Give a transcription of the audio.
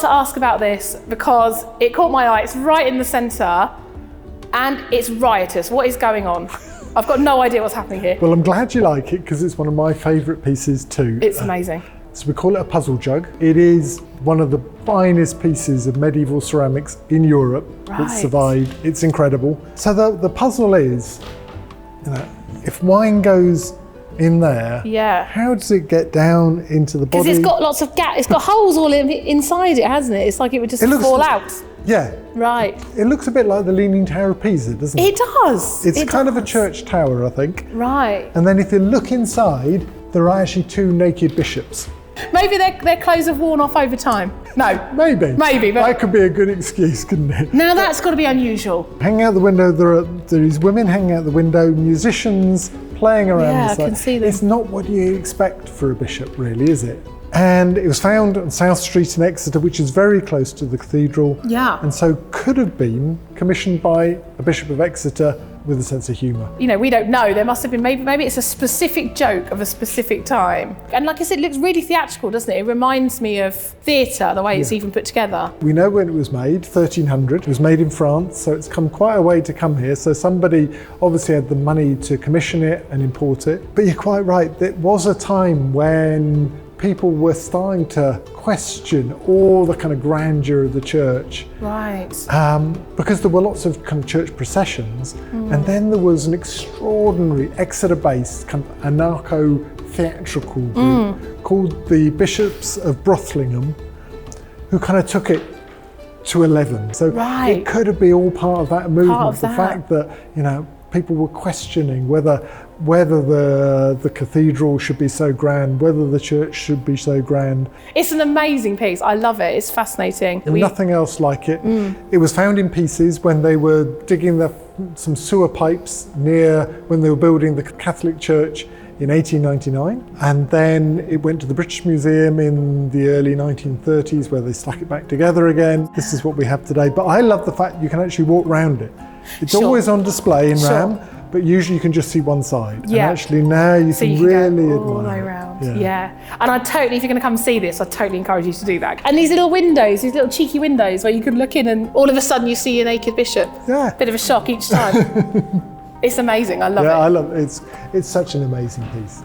got to ask about this because it caught my eye. It's right in the centre and it's riotous. What is going on? I've got no idea what's happening here. Well, I'm glad you like it because it's one of my favourite pieces too. It's amazing. So we call it a puzzle jug. It is one of the finest pieces of medieval ceramics in Europe that survived. It's incredible. So the puzzle is, if wine goes in there, how does it get down into the body? Because it's got lots of gaps. It's got holes all inside it, hasn't it? It's like it would just fall out. Yeah. Right. It looks a bit like the Leaning Tower of Pisa, doesn't it? It does. It's kind of a church tower, I think. Right. And then if you look inside, there are actually 2 naked bishops. Maybe their clothes have worn off over time. No. Maybe. But that could be a good excuse, couldn't it? Now that's got to be unusual. Hanging out the window, there are these women hanging out the window, musicians playing around. Yeah, I can see them. It's not what you expect for a bishop, really, is it? And it was found on South Street in Exeter, which is very close to the cathedral. Yeah. And so could have been commissioned by a bishop of Exeter with a sense of humour. We don't know. There must have been, maybe it's a specific joke of a specific time. And like I said, it looks really theatrical, doesn't it? It reminds me of theatre, the way it's even put together. We know when it was made, 1300. It was made in France, so it's come quite a way to come here. So somebody obviously had the money to commission it and import it. But you're quite right, there was a time when people were starting to question all the kind of grandeur of the church. Right. Because there were lots of kind of church processions, and then there was an extraordinary Exeter-based kind of anarcho-theatrical group called the Bishops of Brothingham, who kind of took it to 11. So it could have been all part of that movement. The fact that, people were questioning whether the cathedral should be so grand, whether the church should be so grand. It's an amazing piece. I love it. It's fascinating. Nothing else like it. It was found in pieces when they were digging some sewer pipes near when they were building the Catholic Church in 1899. And then it went to the British Museum in the early 1930s where they stuck it back together again. This is what we have today. But I love the fact you can actually walk around it. It's always on display in RAM, but usually you can just see one side. Yeah. And actually now you can really go all the way around. Yeah. And if you're going to come see this, I totally encourage you to do that. And these little windows, these little cheeky windows where you can look in and all of a sudden you see a naked bishop. Yeah. Bit of a shock each time. It's amazing. I love it. Yeah, I love it. It's such an amazing piece.